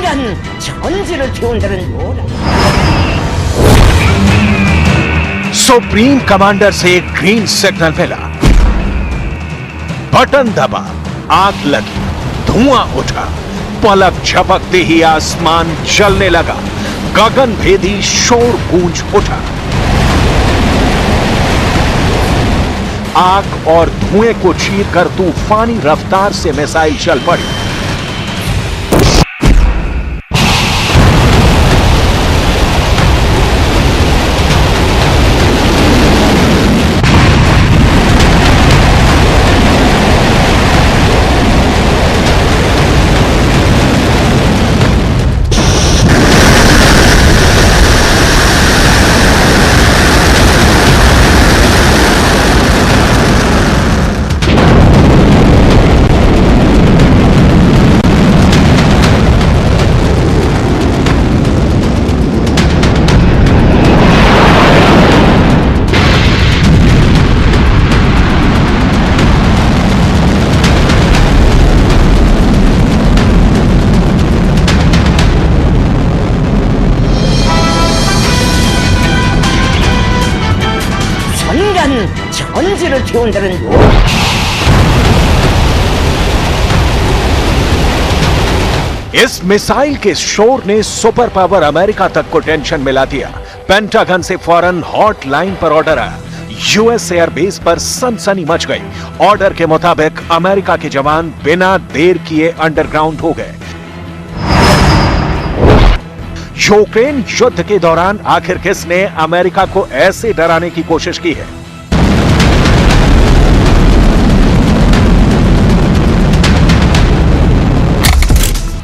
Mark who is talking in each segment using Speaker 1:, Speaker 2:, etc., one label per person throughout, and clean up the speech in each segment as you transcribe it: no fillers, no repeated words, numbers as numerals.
Speaker 1: 선한 전지를 태운다는 요라.
Speaker 2: Supreme commander से green signal मिला, button दबा, आग लगी, धुआं उठा, पलक झपकते ही आसमान जलने लगा, गगन भेदी शोर गूंज उठा। आग और धुएं को चीरकर तूफानी रफ्तार से मिसाइल चल पड़ी।
Speaker 1: 전지를 태운다는 요라.
Speaker 2: इस मिसाइल के शोर ने सुपर पावर अमेरिका तक को टेंशन मिला दिया। पेंटागन से फौरन हॉट लाइन पर ऑर्डर आया। यूएस एयरबेस पर सनसनी मच गई। ऑर्डर के मुताबिक अमेरिका के जवान बिना देर किए अंडरग्राउंड हो गए। यूक्रेन युद्ध के दौरान आखिर किसने अमेरिका को ऐसे डराने की कोशिश की है?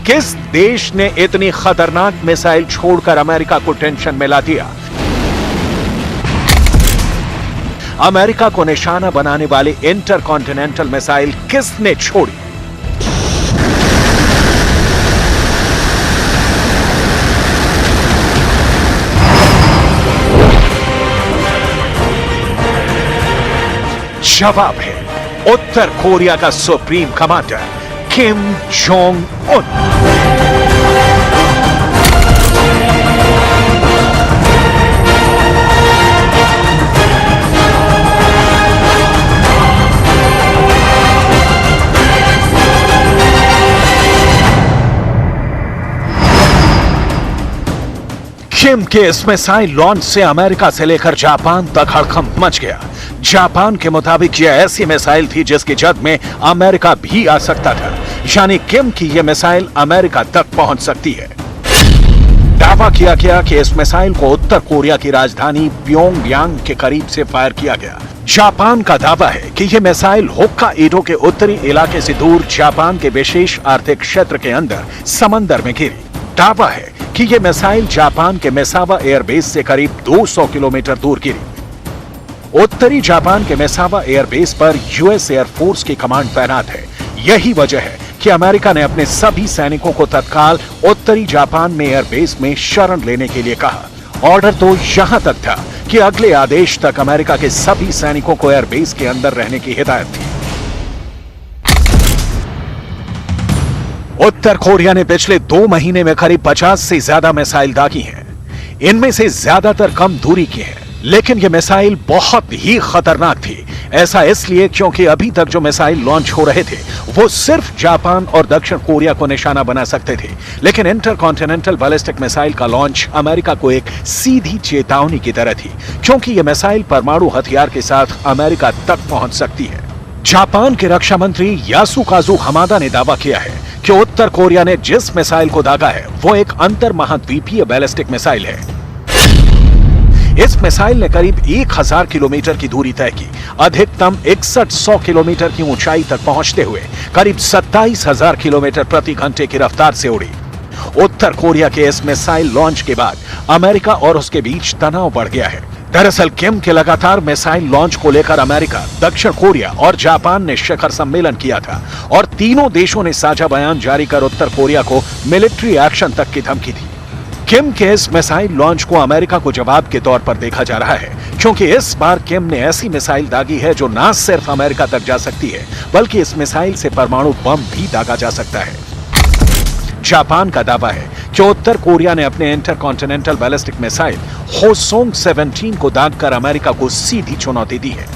Speaker 2: किस देश ने इतनी खतरनाक मिसाइल छोड़कर अमेरिका को टेंशन में ला दिया? अमेरिका को निशाना बनाने वाली इंटरकॉन्टिनेंटल मिसाइल किसने छोड़ी? जवाब है उत्तर कोरिया का supreme commander Kim Jong Un. Kim के इस मिसाइल लॉन्च से अमेरिका से लेकर जापान तक हड़कंप मच गया। जापान के मुताबिक यह ऐसी मिसाइल थी जिसकी जद में अमेरिका भी आ सकता था, यानी किम की यह मिसाइल अमेरिका तक पहुंच सकती है। दावा किया गया कि इस मिसाइल को उत्तर कोरिया की राजधानी प्योंगयांग के करीब से फायर किया गया। जापान का दावा है कि यह मिसाइल होक्काइडो के उत्तरी इलाके से दूर जापान के विशेष आर्थिक क्षेत्र के अंदर समंदर में गिरी। दावा है कि यह मिसाइल जापान के मेसावा एयरबेस से करीब 200 किलोमीटर दूर गिरी। उत्तरी जापान के मेसावा एयरबेस पर यूएस एयरफोर्स की कमांड तैनात है। यही वजह है कि अमेरिका ने अपने सभी सैनिकों को तत्काल उत्तरी जापान में एयरबेस में शरण लेने के लिए कहा। ऑर्डर तो यहां तक था कि अगले आदेश तक अमेरिका के सभी सैनिकों को एयरबेस के अंदर रहने की हिदायत थी। उत्तर कोरिया ने पिछले 2 महीने में करीब 50 से ज्यादा मिसाइल दागी हैं। इनमें से ज्यादातर कम दूरी की हैं, लेकिन यह मिसाइल बहुत ही खतरनाक थी। ऐसा इसलिए क्योंकि अभी तक जो मिसाइल लॉन्च हो रहे थे वो सिर्फ जापान और दक्षिण कोरिया को निशाना बना सकते थे, लेकिन इंटरकॉन्टिनेंटल बैलिस्टिक मिसाइल का लॉन्च अमेरिका को एक सीधी चेतावनी की तरह थी, क्योंकि यह मिसाइल परमाणु हथियार के साथ अमेरिका तक पहुंच सकती है। जापान के रक्षा मंत्री यासुकाजु हमादा ने दावा किया है कि उत्तर कोरिया ने जिस मिसाइल को दागा है वो एक अंतर महाद्वीपीय बैलिस्टिक मिसाइल है। इस मिसाइल ने करीब 1000 किलोमीटर की दूरी तय की, अधिकतम 6100 किलोमीटर की ऊंचाई तक पहुंचते हुए करीब 27,000 किलोमीटर प्रति घंटे की रफ्तार से उड़ी। उत्तर कोरिया के इस मिसाइल लॉन्च के बाद अमेरिका और उसके बीच तनाव बढ़ गया है। दरअसल किम के लगातार मिसाइल लॉन्च को लेकर अमेरिका, दक्षिण कोरिया और जापान ने शिखर सम्मेलन किया था और तीनों देशों ने साझा बयान जारी कर उत्तर कोरिया को मिलिट्री एक्शन तक की धमकी दी। किम के इस मिसाइल लॉन्च को अमेरिका को जवाब के तौर पर देखा जा रहा है, क्योंकि इस बार किम ने ऐसी मिसाइल दागी है जो न सिर्फ अमेरिका तक जा सकती है, बल्कि इस मिसाइल से परमाणु बम भी दागा जा सकता है। जापान का दावा है कि उत्तर कोरिया ने अपने इंटरकॉन्टिनेंटल बैलिस्टिक मिसाइल होसोंग 17 को दागकर अमेरिका को सीधी चुनौती दी है।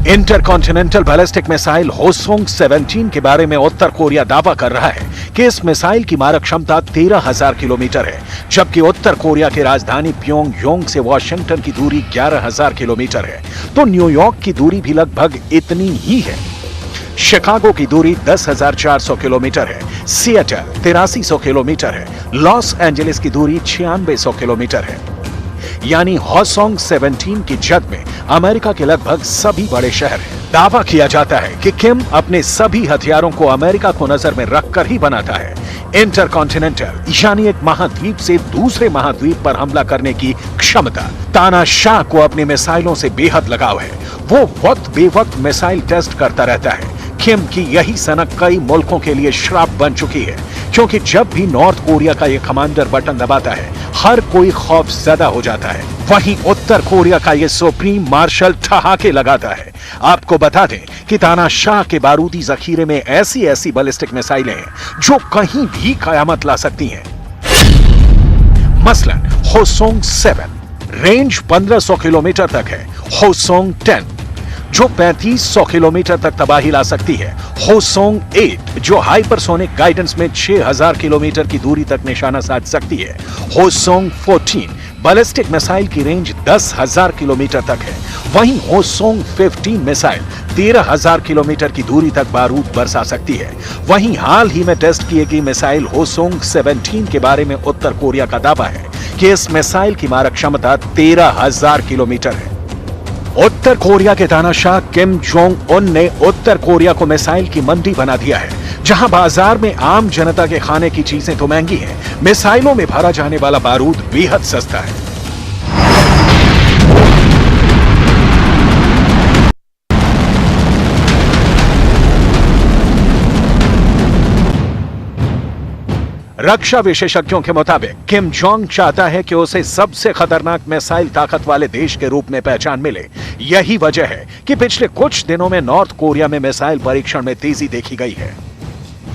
Speaker 2: इंटरकॉन्टिनेंटल बैलिस्टिक मिसाइल होसोंग 17 के बारे में उत्तर कोरिया दावा कर रहा है कि इस मिसाइल की मारक क्षमता 13,000 किलोमीटर है, जबकि उत्तर कोरिया की राजधानी प्योंगयांग से वॉशिंगटन की दूरी 11,000 किलोमीटर है, तो न्यूयॉर्क की दूरी भी लगभग इतनी ही है। शिकागो की दूरी 10,400 किलोमीटर है, सिएटल 8300 किलोमीटर है, लॉस एंजलिस की दूरी 9600 किलोमीटर है। यानी होसोंग 17 की जद में अमेरिका के लगभग सभी बड़े शहर हैं। दावा किया जाता है कि किम अपने सभी हथियारों को अमेरिका को नजर में रखकर ही बनाता है। इंटरकॉन्टिनेंटल यानी एक महाद्वीप से दूसरे महाद्वीप पर हमला करने की क्षमता तानाशाह को अपनी मिसाइलों से बेहद लगाव है। वो वक्त बेवक्त मिसाइल टेस्ट करता रहता है। किम की यही सनक कई मुल्कों के लिए श्राप बन चुकी है, क्योंकि जब भी नॉर्थ कोरिया का ये कमांडर बटन दबाता है, हर कोई खौफजदा हो जाता है। वहीं उत्तर कोरिया का ये सुप्रीम मार्शल ठहाके लगाता है। आपको बता दें कि तानाशाह के बारूदी जखीरे में ऐसी ऐसी बैलिस्टिक मिसाइलें हैं जो कहीं भी कयामत ला सकती हैं। मसलन होसोंग 7 रेंज 1500 किलोमीटर तक है। होसोंग 10 जो 3500 किलोमीटर तक तबाही ला सकती है। होसोंग 8 जो हाइपरसोनिक गाइडेंस में 6000 किलोमीटर की दूरी तक निशाना साध सकती है। होसोंग 14 बैलिस्टिक मिसाइल की रेंज 10,000 किलोमीटर तक है। वहीं होसोंग 15 मिसाइल 13,000 किलोमीटर की दूरी तक बारूद बरसा सकती है। वहीं हाल ही में टेस्ट किए गई मिसाइल होसोंग 17 के बारे में उत्तर कोरिया का दावा है कि इस मिसाइल की मारक क्षमता 13,000 किलोमीटर है। उत्तर कोरिया के तानाशाह किम जोंग उन ने उत्तर कोरिया को मिसाइल की मंडी बना दिया है, जहां बाजार में आम जनता के खाने की चीजें तो महंगी हैं, मिसाइलों में भरा जाने वाला बारूद बेहद सस्ता है। रक्षा विशेषज्ञों के मुताबिक किम जोंग चाहता है कि उसे सबसे खतरनाक मिसाइल ताकत वाले देश के रूप में पहचान मिले। यही वजह है कि पिछले कुछ दिनों में नॉर्थ कोरिया में मिसाइल परीक्षण में तेजी देखी गई है।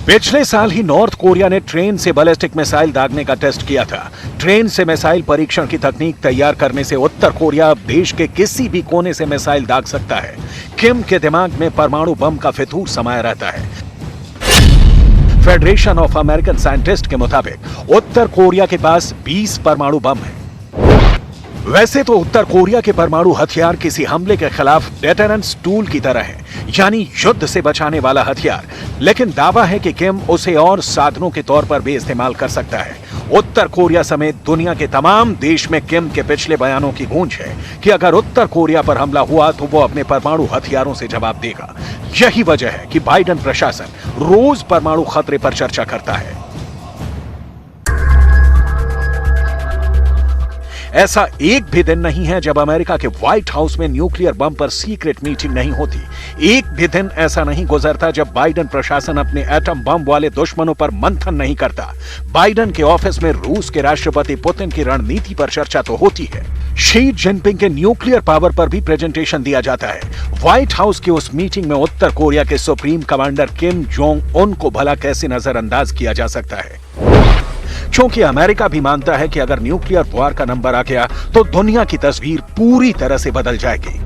Speaker 2: पिछले साल ही नॉर्थ कोरिया ने ट्रेन से बैलिस्टिक मिसाइल दागने का टेस्ट किया था। ट्रेन से मिसाइल परीक्षण की तकनीक तैयार करने से उत्तर कोरिया अब देश के किसी भी कोने से मिसाइल दाग सकता है। किम के दिमाग में परमाणु बम का फितूर समाया रहता है। फेडरेशन ऑफ अमेरिकन साइंटिस्ट के मुताबिक उत्तर कोरिया के पास 20 परमाणु बम है। वैसे तो उत्तर कोरिया के परमाणु हथियार किसी हमले के खिलाफ डेटरेंस टूल की तरह है, यानी युद्ध से बचाने वाला हथियार, लेकिन दावा है कि किम उसे और साधनों के तौर पर भी इस्तेमाल कर सकता है। उत्तर कोरिया समेत दुनिया के तमाम देश में किम के पिछले बयानों की गूंज है कि अगर उत्तर कोरिया पर हमला हुआ तो वो अपने परमाणु हथियारों से जवाब देगा। यही वजह है कि बाइडेन प्रशासन रोज परमाणु खतरे पर चर्चा करता है। ऐसा एक भी दिन नहीं है जब अमेरिका के व्हाइट हाउस में न्यूक्लियर बम पर सीक्रेट मीटिंग नहीं होती। एक भी दिन ऐसा नहीं गुजरता जब बाइडेन प्रशासन अपने एटम बम वाले दुश्मनों पर मंथन नहीं करता। बाइडेन के ऑफिस में रूस के राष्ट्रपति पुतिन की रणनीति पर चर्चा तो होती है। शी जिनपिंग के न्यूक्लियर पावर पर भी प्रेजेंटेशन दिया जाता है। व्हाइट हाउस की उस मीटिंग में उत्तर कोरिया के सुप्रीम कमांडर किम जोंग उन को भला कैसे नजरअंदाज किया जा सकता है, क्योंकि अमेरिका भी मानता है कि अगर न्यूक्लियर वॉर का नंबर आ गया तो दुनिया की तस्वीर पूरी तरह से बदल जाएगी।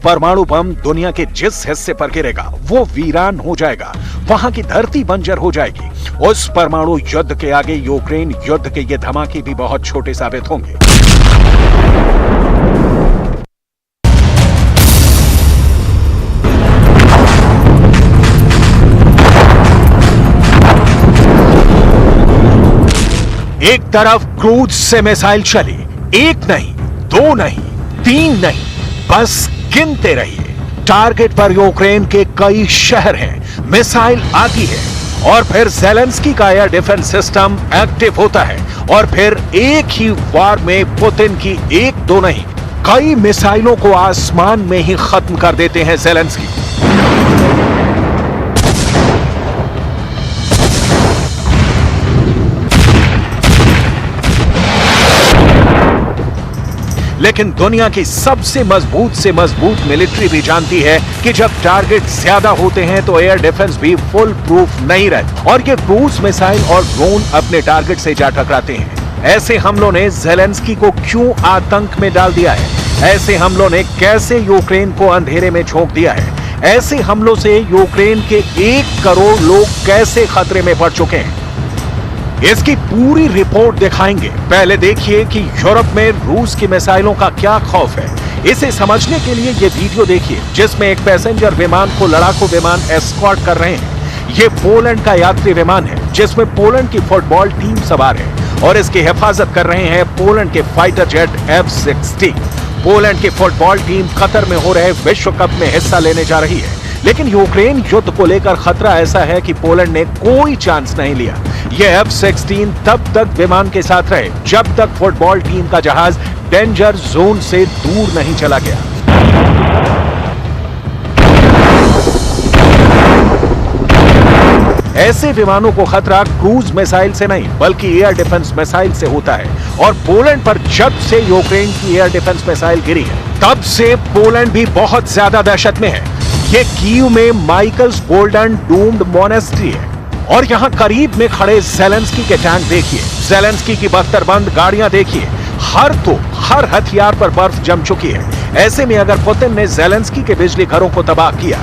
Speaker 2: परमाणु बम दुनिया के जिस हिस्से पर गिरेगा वो वीरान हो जाएगा, वहां की धरती बंजर हो जाएगी। उस परमाणु युद्ध के आगे यूक्रेन युद्ध के ये धमाके भी बहुत छोटे साबित होंगे। एक तरफ क्रूज से मिसाइल चली, एक नहीं, दो नहीं, तीन नहीं, बस गिनते रहिए। टारगेट पर यूक्रेन के कई शहर हैं। मिसाइल आती है और फिर ज़ेलेंस्की का एयर डिफेंस सिस्टम एक्टिव होता है और फिर एक ही वार में पुतिन की एक दो नहीं, कई मिसाइलों को आसमान में ही खत्म कर देते हैं ज़ेलेंस्की। लेकिन दुनिया की सबसे मजबूत मिलिट्री भी जानती है कि जब टारगेट ज्यादा होते हैं तो एयर डिफेंस भी फुल प्रूफ नहीं रहती और ये क्रूज मिसाइल और ड्रोन अपने टारगेट से जा टकराते हैं। ऐसे हमलों ने ज़ेलेंस्की को क्यों आतंक में डाल दिया है? ऐसे हमलों ने कैसे यूक्रेन को अंधेरे में झोंक दिया है? ऐसे हमलों से यूक्रेन के 1 करोड़ लोग कैसे खतरे में पड़ चुके हैं? इसकी पूरी रिपोर्ट दिखाएंगे। पहले देखिए कि यूरोप में रूस की मिसाइलों का क्या खौफ है। इसे समझने के लिए ये वीडियो देखिए जिसमें एक पैसेंजर विमान को लड़ाकू विमान एस्कॉर्ट कर रहे हैं। ये पोलैंड का यात्री विमान है जिसमें पोलैंड की फुटबॉल टीम सवार है और इसकी हिफाजत कर रहे हैं पोलैंड के फाइटर जेट F-16। पोलैंड की फुटबॉल टीम कतर में हो रहे विश्व कप में हिस्सा लेने जा रही है, लेकिन यूक्रेन युद्ध को लेकर खतरा ऐसा है कि पोलैंड ने कोई चांस नहीं लिया। यह F-16 तब तक विमान के साथ रहे जब तक फुटबॉल टीम का जहाज डेंजर जोन से दूर नहीं चला गया। ऐसे विमानों को खतरा क्रूज मिसाइल से नहीं बल्कि एयर डिफेंस मिसाइल से होता है और पोलैंड पर जब से यूक्रेन की एयर डिफेंस मिसाइल गिरी है तब से पोलैंड भी बहुत ज्यादा दहशत में है। ये कीव में माइकल्स गोल्डन डूम्ड मोनेस्ट्री है और यहाँ करीब में खड़े ज़ेलेंस्की के टैंक देखिए, ज़ेलेंस्की की बख्तरबंद गाड़ियां देखिए, हर हथियार पर बर्फ जम चुकी है। ऐसे में अगर पुतिन ने ज़ेलेंस्की के बिजली घरों को तबाह किया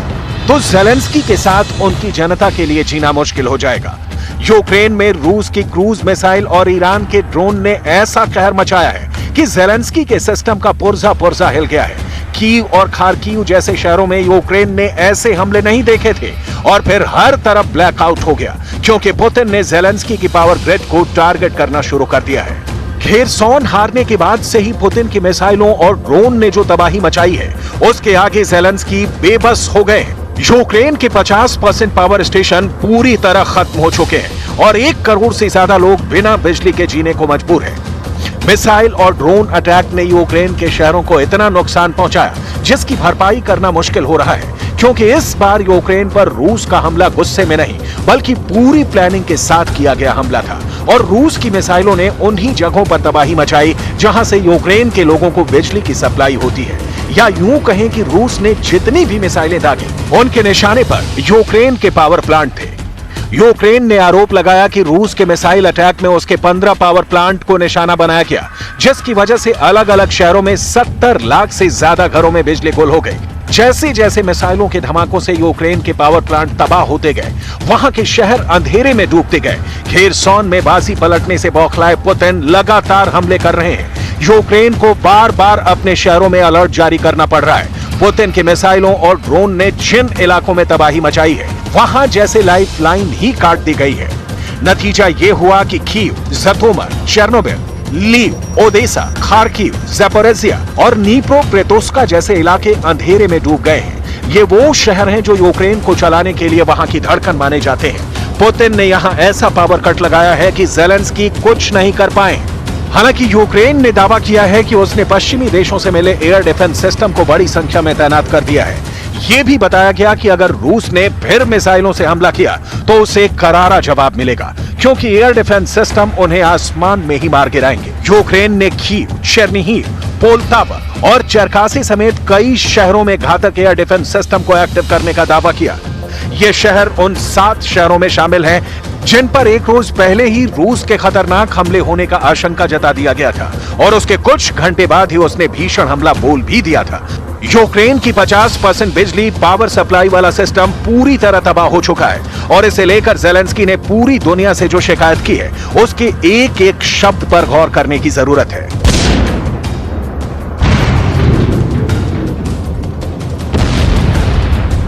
Speaker 2: तो ज़ेलेंस्की के साथ उनकी जनता के लिए जीना मुश्किल हो जाएगा। यूक्रेन में रूस की क्रूज मिसाइल और ईरान के ड्रोन ने ऐसा कहर मचाया है कि ज़ेलेंस्की के सिस्टम का पुर्जा हिल गया है। कीव और खार्किव जैसे शहरों में यूक्रेन ने ऐसे हमले नहीं देखे थे और फिर हर तरफ ब्लैकआउट हो गया क्योंकि पुतिन ने ज़ेलेंस्की की पावर ग्रिड को टारगेट करना शुरू कर दिया है। खेरसॉन हारने के बाद से ही पुतिन की मिसाइलों और ड्रोन ने जो तबाही मचाई है उसके आगे ज़ेलेंस्की बेबस हो गए। यूक्रेन के 50% पावर स्टेशन पूरी तरह खत्म हो चुके हैं और 1 करोड़ से ज्यादा लोग बिना बिजली के जीने को मजबूर हैं। मिसाइल और ड्रोन अटैक ने यूक्रेन के शहरों को इतना नुकसान पहुंचाया जिसकी भरपाई करना मुश्किल हो रहा है क्योंकि इस बार यूक्रेन पर रूस का हमला गुस्से में नहीं बल्कि पूरी प्लानिंग के साथ किया गया हमला था और रूस की मिसाइलों ने उन्हीं जगहों पर तबाही मचाई जहां से यूक्रेन के लोगों को बिजली की सप्लाई होती है। या यूं कहें कि रूस ने जितनी भी मिसाइलें दागी उनके निशाने पर यूक्रेन के पावर प्लांट थे। यूक्रेन ने आरोप लगाया कि रूस के मिसाइल अटैक में उसके 15 पावर प्लांट को निशाना बनाया गया जिसकी वजह से अलग अलग शहरों में 70 लाख से ज्यादा घरों में बिजली गुल हो गई। जैसे जैसे मिसाइलों के धमाकों से यूक्रेन के पावर प्लांट तबाह होते गए वहां के शहर अंधेरे में डूबते गए। खेरसॉन में बाजी पलटने से बौखलाए पुतिन लगातार हमले कर रहे हैं। यूक्रेन को बार बार अपने शहरों में अलर्ट जारी करना पड़ रहा है। पुतिन की मिसाइलों और ड्रोन ने जिन इलाकों में तबाही मचाई है वहां जैसे लाइफलाइन ही काट दी गई है। नतीजा ये हुआ कि Kyiv, Zhytomyr, Chernobyl, Lviv, Odesa, Kharkiv, Zaporizhzhia और नीप्रोपेट्रोव्स्क जैसे इलाके अंधेरे में डूब गए हैं। ये वो शहर हैं जो यूक्रेन को चलाने के लिए वहां की धड़कन माने जाते हैं। पुतिन ने यहां ऐसा पावर कट लगाया है कि ज़ेलेंस्की कुछ नहीं कर पाए। हालांकि यूक्रेन ने दावा किया है कि उसने पश्चिमी देशों से मिले एयर डिफेंस सिस्टम को बड़ी संख्या में तैनात कर दिया है। यह भी बताया गया कि अगर रूस ने फिर मिसाइलों से हमला किया तो उसे करारा जवाब मिलेगा क्योंकि एयर डिफेंस सिस्टम उन्हें आसमान में ही मार गिराएंगे। यूक्रेन ने कीव, चेर्निहिव, पोलतावा और चरकासी समेत कई शहरों में घातक एयर डिफेंस सिस्टम को एक्टिव करने का दावा किया। ये शहर उन 7 शहरों में शामिल हैं जिन पर एक रोज पहले ही रूस के खतरनाक हमले होने का आशंका जता दिया गया था और उसके कुछ घंटे बाद ही उसने भीषण हमला बोल भी दिया था। यूक्रेन की 50% बिजली पावर सप्लाई वाला सिस्टम पूरी तरह तबाह हो चुका है और इसे लेकर ज़ेलेंस्की ने पूरी दुनिया से जो शिकायत की है उसके एक एक शब्द पर गौर करने की जरूरत है।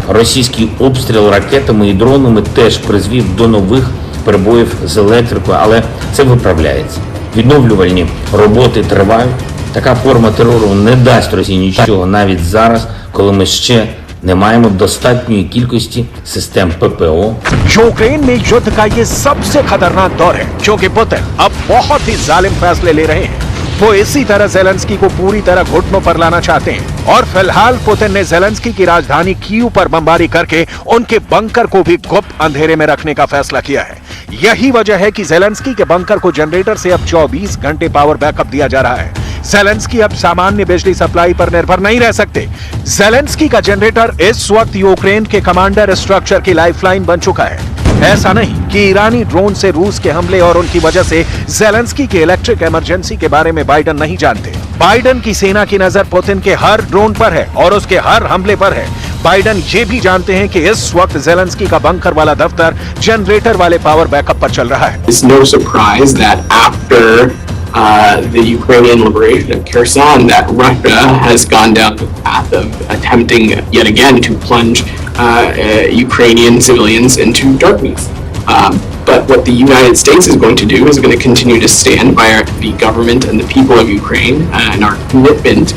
Speaker 3: Російський обстріл ракетами і дронами теж призвів до нових перебоїв з електрикою, але це виправляється. Відновлювальні роботи тривають. Така форма терору не дасть Росії нічого навіть зараз, коли ми ще не маємо достатньої кількості систем ППО.
Speaker 2: यूक्रेन में युद्ध का ये सबसे खतरनाक दौर है क्योंकि पुतिन अब बहुत ही जालिम फैसले ले रहे हैं। वो इसी तरह ज़ेलेंस्की को पूरी तरह घुटनों पर लाना चाहते हैं और फिलहाल पुतिन ने ज़ेलेंस्की की राजधानी कीव पर बमबारी करके उनके बंकर को भी गुप्त अंधेरे में रखने का फैसला किया है। यही वजह है कि ज़ेलेंस्की के बंकर को जनरेटर से अब 24 घंटे पावर बैकअप दिया जा रहा है। ज़ेलेंस्की अब सामान्य बिजली सप्लाई पर निर्भर नहीं रह सकते। ज़ेलेंस्की का जनरेटर इस वक्त यूक्रेन के कमांडर स्ट्रक्चर की लाइफलाइन बन चुका है। ऐसा नहीं कि ईरानी ड्रोन से रूस के हमले और उनकी वजह से ज़ेलेंस्की के इलेक्ट्रिक इमरजेंसी के बारे में बाइडेन नहीं जानते। बाइडेन की सेना की नजर पुतिन के हर ड्रोन पर है और उसके हर हमले पर है। बाइडेन ये भी जानते हैं कि इस वक्त ज़ेलेंस्की का बंकर वाला दफ्तर जनरेटर वाले पावर बैकअप पर चल रहा है।
Speaker 4: It's no surprise that after the Ukrainian liberation of Kherson, that Russia has gone down the path of attempting yet again to plunge Ukrainian civilians into darkness. But what the United States is going to do is going to continue to stand by the government and the people of Ukraine, and our commitment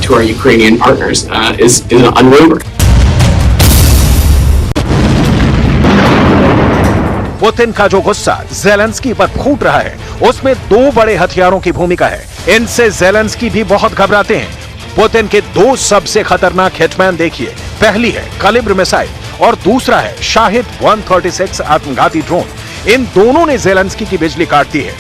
Speaker 4: to our Ukrainian partners is unwavering.
Speaker 2: Putin का जो गुस्सा Zelensky पर फूट रहा है, उसमें दो बड़े हथियारों की भूमिका है। इनसे ज़ेलेंस्की भी बहुत घबराते हैं। पुतिन के दो सबसे खतरनाक हिटमैन देखिए, पहली है कलिब्र मिसाइल और दूसरा है शाहिद 136 आत्मघाती ड्रोन। इन दोनों ने ज़ेलेंस्की की बिजली काट दी है।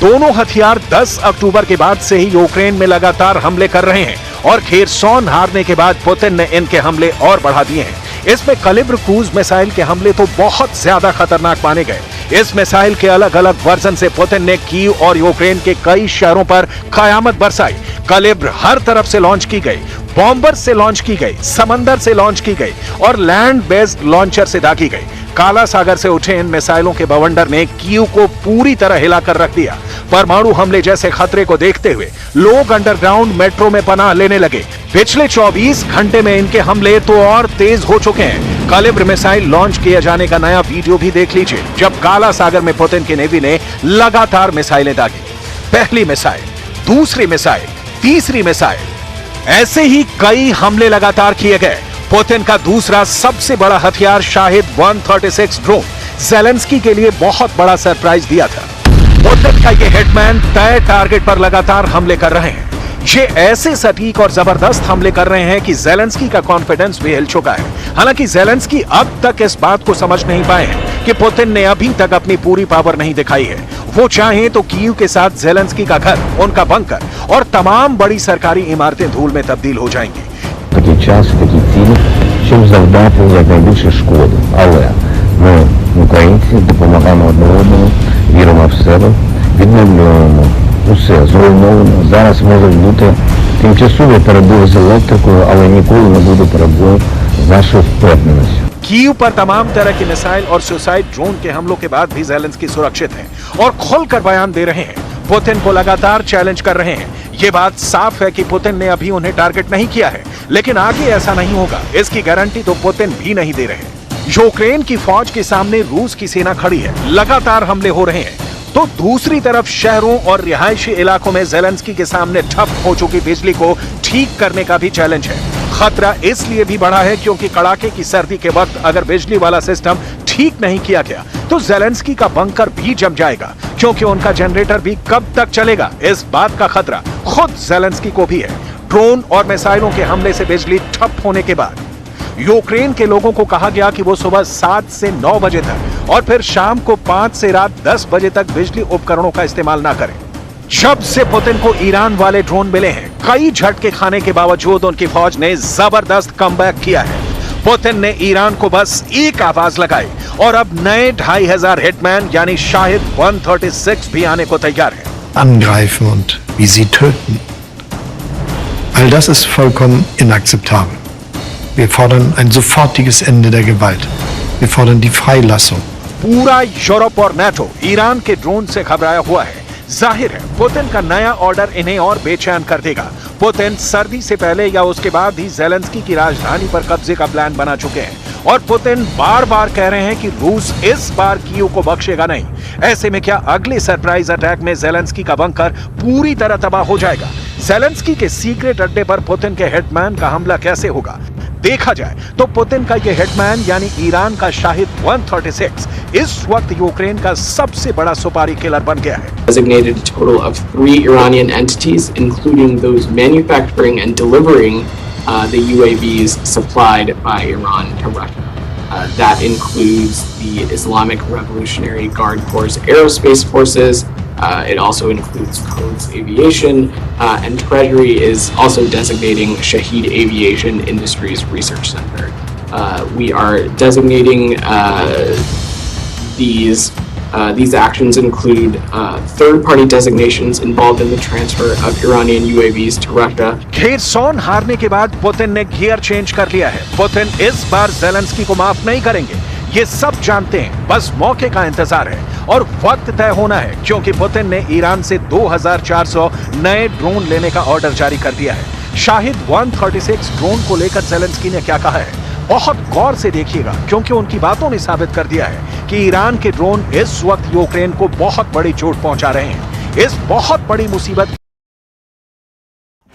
Speaker 2: दोनों हथियार 10 अक्टूबर के बाद से ही यूक्रेन में लगातार हमले कर रहे हैं और खेरसौन हारने के बाद पुतिन ने इनके हमले और बढ़ा दिए हैं। इसमें कलिब्र क्रूज मिसाइल के हमले तो बहुत ज्यादा खतरनाक माने गए। इस मिसाइल के अलग अलग वर्जन से पुतिन ने कीव और यूक्रेन के कई शहरों पर कयामत बरसाई। कलिब्र हर तरफ से लॉन्च की गई, बॉम्बर से लॉन्च की गई, समंदर से लॉन्च की गई और लैंड बेस्ड लॉन्चर से दागी गई। काला सागर से उठे इन मिसाइलों के बवंडर ने कीव को पूरी तरह हिलाकर रख दिया। परमाणु हमले जैसे खतरे को देखते हुए लोग अंडरग्राउंड मेट्रो में पनाह लेने लगे। पिछले 24 घंटे में इनके हमले तो और तेज हो चुके हैं। कलिब्र मिसाइल लॉन्च किए जाने का नया वीडियो भी देख लीजिए, जब काला सागर में पुतिन की नेवी ने लगातार मिसाइलें दागी। पहली मिसाइल, दूसरी मिसाइल, तीसरी मिसाइल, ऐसे ही कई हमले लगातार किए गए। पुतिन का दूसरा सबसे बड़ा हथियार शाहिद 136 ड्रोन ज़ेलेंस्की के लिए बहुत बड़ा सरप्राइज दिया था। पुतिन का ये हिटमैन तय टारगेट पर लगातार हमले कर रहे हैं। ये ऐसे सटीक और जबरदस्त हमले कर रहे हैं कि ज़ेलेंस्की का कॉन्फिडेंस भी हिल चुका है। हालांकि ज़ेलेंस्की अब तक इस बात को समझ नहीं पाए हैं कि पुतिन ने अभी तक अपनी पूरी पावर नहीं दिखाई है। वो चाहें तो कीव के साथ ज़ेलेंस्की का घर, उनका बंकर और तमाम बड़ी सरकारी इमारतें धूल में तब्दील हो जाएंगी।
Speaker 5: Такий час, такі цілі, щоб завдати якнайбільше шкоди. Але ми, українці, допомагаємо одне одному, віримо в себе, відновлюємо усе зруйновано. Зараз можуть бути тимчасові перебої з електрикою, але ніколи не буде перебою з нашою впевненістю.
Speaker 2: कीव पर तमाम तरह की मिसाइल और सुसाइड ड्रोन के हमलों के बाद भी ज़ेलेंस्की सुरक्षित है और खुलकर बयान दे रहे हैं। पुतिन को लगातार चैलेंज कर रहे हैं। ये बात साफ है कि पुतिन ने अभी उन्हें टारगेट नहीं किया है, लेकिन आगे ऐसा नहीं होगा, इसकी गारंटी तो पुतिन भी नहीं दे रहे। यूक्रेन की फौज के सामने रूस की सेना खड़ी है, लगातार हमले हो रहे हैं, तो दूसरी तरफ शहरों और रिहायशी इलाकों में ज़ेलेंस्की के सामने ठप हो चुकी बिजली को ठीक करने का भी चैलेंज है। खतरा इसलिए भी बढ़ा है क्योंकि कड़ाके की सर्दी के वक्त अगर बिजली वाला सिस्टम ठीक नहीं किया गया तो ज़ेलेंस्की का बंकर भी जम जाएगा, क्योंकि उनका जनरेटर भी कब तक चलेगा, इस बात का खतरा खुद ज़ेलेंस्की को भी है। ड्रोन और मिसाइलों के हमले से बिजली ठप होने के बाद यूक्रेन के लोगों को कहा गया कि वो सुबह 7 से 9 बजे तक और फिर शाम को 5 से रात 10 बजे तक बिजली उपकरणों का इस्तेमाल ना करें। जब से पुतिन को ईरान वाले ड्रोन मिले हैं, कई झटके खाने के बावजूद उनकी फौज ने जबरदस्त कमबैक किया है। पुतिन ने ईरान को बस एक आवाज लगाई और अब नए 2500 हिटमैन यानी शाहिद 136 भी आने को तैयार है।
Speaker 6: Angreifen und wie sie töten. All das ist vollkommen inakzeptabel. Wir fordern ein sofortiges Ende der Gewalt. Wir fordern die Freilassung.
Speaker 2: पूरा यूरोप और नाटो ईरान के ड्रोन से घबराया हुआ है। जाहिर है पुतिन का नया ऑर्डर इन्हें और बेचैन कर देगा। पुतिन सर्दी से पहले या उसके बाद ही ज़ेलेंस्की की राजधानी पर कब्जे का प्लान बना चुके हैं और पुतिन बार बार कह रहे हैं कि रूस इस बार कीव को बख्शेगा नहीं। ऐसे में क्या अगले सरप्राइज अटैक में ज़ेलेंस्की का बंकर पूरी तरह तबाह हो जाएगा? ज़ेलेंस्की के सीक्रेट अड्डे पर पुतिन के हिटमैन का हमला कैसे होगा? देखा जाए तो पुतिन का यह हिटमैन यानी ईरान का शाहिद 136 इस वक्त यूक्रेन का सबसे बड़ा सुपारी किलर बन गया है।
Speaker 4: Designated a total of 3 Iranian entities, including those manufacturing and delivering the UAVs supplied by Iran to Russia. That includes the Islamic Revolutionary Guard Corps Aerospace Forces, It also includes Codes Aviation, and Treasury is also designating Shaheed Aviation Industries Research Center. We are designating these actions include third-party designations involved in the transfer of Iranian UAVs to Russia.
Speaker 2: Kherson हारने के बाद Putin ने gear change कर लिया है। Putin इस बार Zelensky को माफ नहीं करेंगे, ये सब जानते हैं। बस मौके का इंतजार है और वक्त तय होना है, क्योंकि पुतिन ने ईरान से 2400 नए ड्रोन लेने का ऑर्डर जारी कर दिया है। शाहिद 136 ड्रोन को लेकर ज़ेलेंस्की ने क्या कहा है, बहुत गौर से देखिएगा, क्योंकि उनकी बातों ने साबित कर दिया है कि ईरान के ड्रोन इस वक्त यूक्रेन को बहुत बड़ी चोट पहुंचा रहे हैं। इस बहुत बड़ी मुसीबत